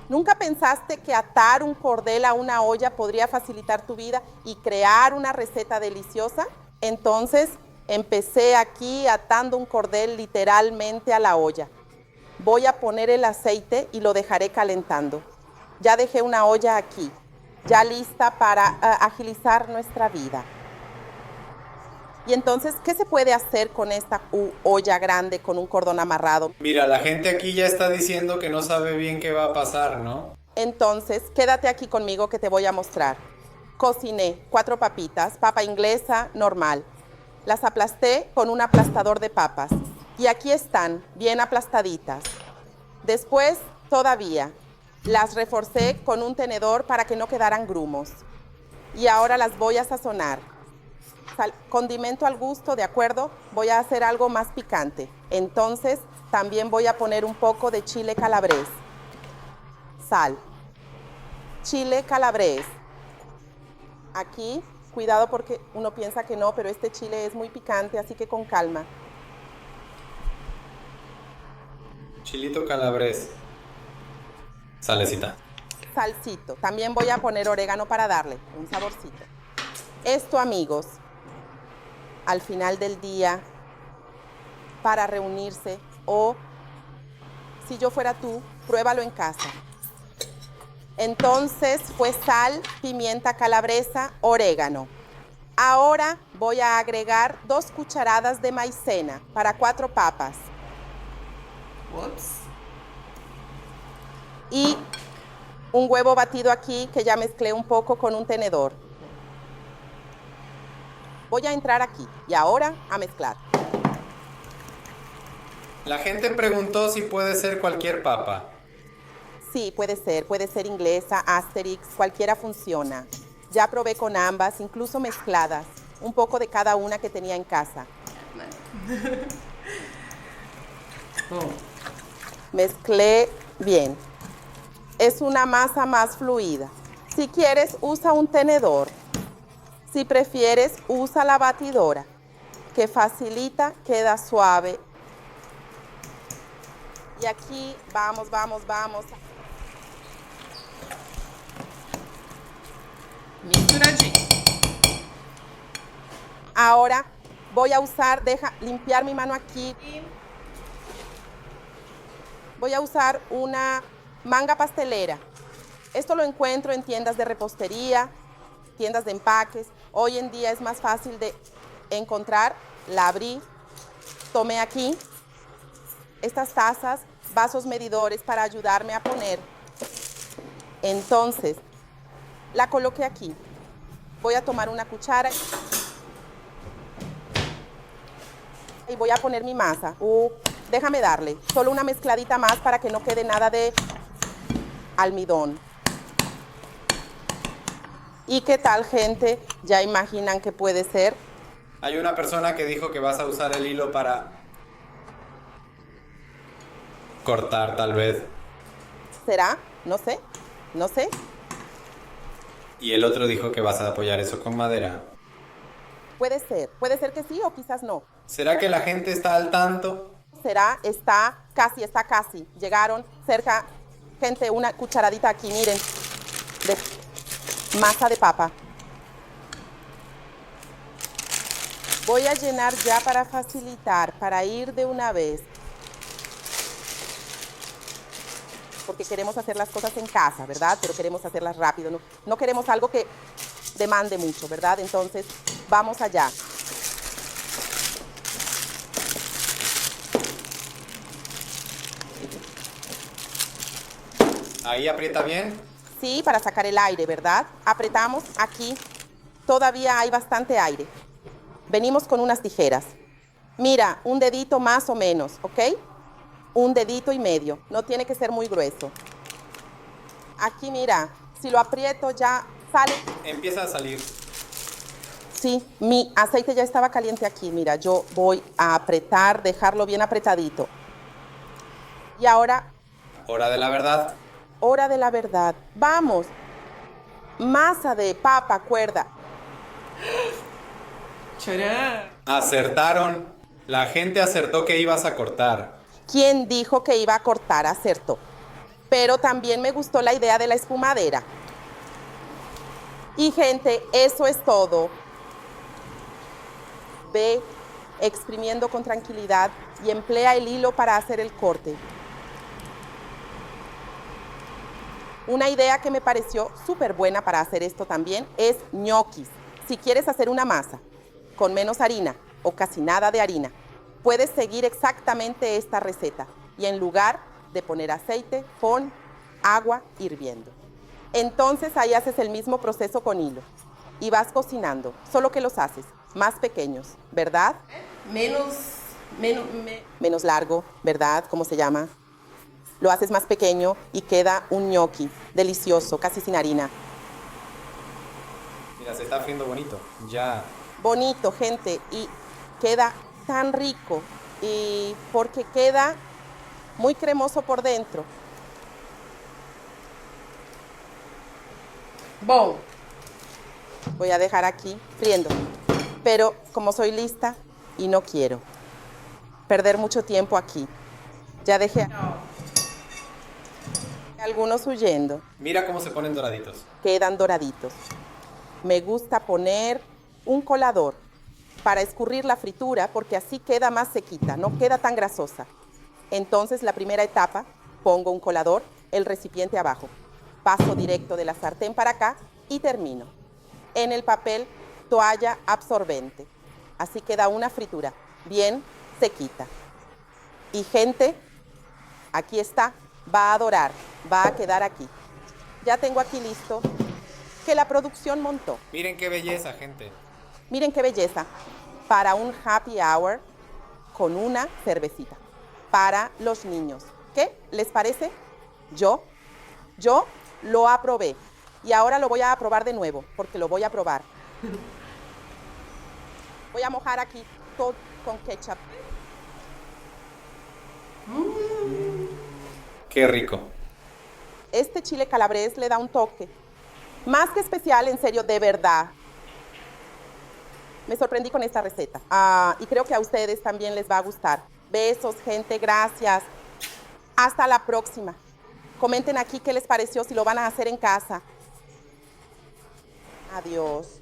¿Nunca pensaste que atar un cordel a una olla podría facilitar tu vida y crear una receta deliciosa? Entonces empecé aquí atando un cordel literalmente a la olla. Voy a poner el aceite y lo dejaré calentando. Ya dejé una olla aquí, ya lista para agilizar nuestra vida. Y entonces, ¿qué se puede hacer con esta olla grande con un cordón amarrado? Mira, la gente aquí ya está diciendo que no sabe bien qué va a pasar, ¿no? Entonces, quédate aquí conmigo que te voy a mostrar. Cociné 4 papitas, papa inglesa normal. Las aplasté con un aplastador de papas. Y aquí están, bien aplastaditas. Después, todavía, las reforcé con un tenedor para que no quedaran grumos. Y ahora las voy a sazonar. Condimento al gusto, ¿de acuerdo? Voy a hacer algo más picante. Entonces, también voy a poner un poco de chile calabrés. Sal. Chile calabrés. Aquí, cuidado porque uno piensa que no, pero este chile es muy picante, así que con calma. Chilito calabrés. Salecita. Salsito. También voy a poner orégano para darle un saborcito. Esto, amigos, al final del día, para reunirse o, si yo fuera tú, pruébalo en casa. Entonces fue sal, pimienta calabresa, orégano. Ahora voy a agregar 2 cucharadas de maicena para 4 papas. Whoops. Y un huevo batido aquí que ya mezclé un poco con un tenedor. Voy a entrar aquí y ahora a mezclar. La gente preguntó si puede ser cualquier papa. Sí, puede ser inglesa, Asterix, cualquiera funciona. Ya probé con ambas, incluso mezcladas, un poco de cada una que tenía en casa. Oh. Mezclé bien. Es una masa más fluida. Si quieres, usa un tenedor. Si prefieres, usa la batidora, que facilita, queda suave. Y aquí vamos. Misturadinho. Ahora voy a usar, deja limpiar mi mano aquí. Voy a usar una manga pastelera. Esto lo encuentro en tiendas de repostería, tiendas de empaques. Hoy en día es más fácil de encontrar. La abrí, tomé aquí estas tazas, vasos medidores para ayudarme a poner. Entonces, la coloqué aquí. Voy a tomar una cuchara y voy a poner mi masa. Déjame darle solo una mezcladita más para que no quede nada de almidón. ¿Y qué tal, gente? ¿Ya imaginan qué puede ser? Hay una persona que dijo que vas a usar el hilo para cortar, tal vez. ¿Será? No sé. Y el otro dijo que vas a apoyar eso con madera. Puede ser que sí o quizás no. ¿Será que la gente está al tanto? Será, está casi. Llegaron cerca, gente, una cucharadita aquí, miren, de masa de papa. Voy a llenar ya para facilitar, para ir de una vez. Porque queremos hacer las cosas en casa, ¿verdad? Pero queremos hacerlas rápido. No queremos algo que demande mucho, ¿verdad? Entonces, vamos allá. Ahí aprieta bien. Sí, para sacar el aire, ¿verdad? Apretamos aquí. Todavía hay bastante aire. Venimos con unas tijeras. Mira, un dedito más o menos, ¿ok? Un dedito y medio. No tiene que ser muy grueso. Aquí, mira, si lo aprieto ya sale. Empieza a salir. Sí, mi aceite ya estaba caliente aquí. Mira, yo voy a apretar, dejarlo bien apretadito. Y ahora, Hora de la verdad. hora de la verdad. Vamos. Masa de papa, cuerda. Tcharam! Acertaron. La gente acertó que ibas a cortar. ¿Quién dijo que iba a cortar? Acertó. pero también me gustó la idea de la espumadera. Y gente, eso es todo. Ve exprimiendo con tranquilidad y emplea el hilo para hacer el corte. Una idea que me pareció súper buena para hacer esto también es ñoquis. Si quieres hacer una masa con menos harina o casi nada de harina, puedes seguir exactamente esta receta y en lugar de poner aceite, pon agua hirviendo. Entonces ahí haces el mismo proceso con hilo y vas cocinando, solo que los haces más pequeños, ¿verdad? Menos largo, ¿verdad? ¿Cómo se llama? Lo haces más pequeño y queda un ñoqui delicioso, casi sin harina. Mira, se está haciendo bonito. Ya. Bonito, gente, y queda tan rico y porque queda muy cremoso por dentro. Bom. Voy a dejar aquí friendo, pero como soy lista y no quiero perder mucho tiempo aquí, ya dejé algunos huyendo. Mira cómo se ponen doraditos. Quedan doraditos. Me gusta poner un colador para escurrir la fritura porque así queda más sequita, no queda tan grasosa. Entonces la primera etapa, pongo un colador, el recipiente abajo, paso directo de la sartén para acá y termino. En el papel, toalla absorbente. Así queda una fritura bien sequita. Y gente, aquí está, va a dorar, va a quedar aquí. Ya tengo aquí listo que la producción montó. Miren qué belleza, gente. Miren qué belleza, para un happy hour con una cervecita, para los niños. ¿Qué les parece? Yo lo aprobé y ahora lo voy a aprobar de nuevo, porque lo voy a probar. Voy a mojar aquí todo con ketchup. Qué rico. Este chile calabrés le da un toque más que especial, en serio, de verdad. Me sorprendí con esta receta. Y creo que a ustedes también les va a gustar. Besos, gente, gracias. Hasta la próxima. Comenten aquí qué les pareció, si lo van a hacer en casa. Adiós.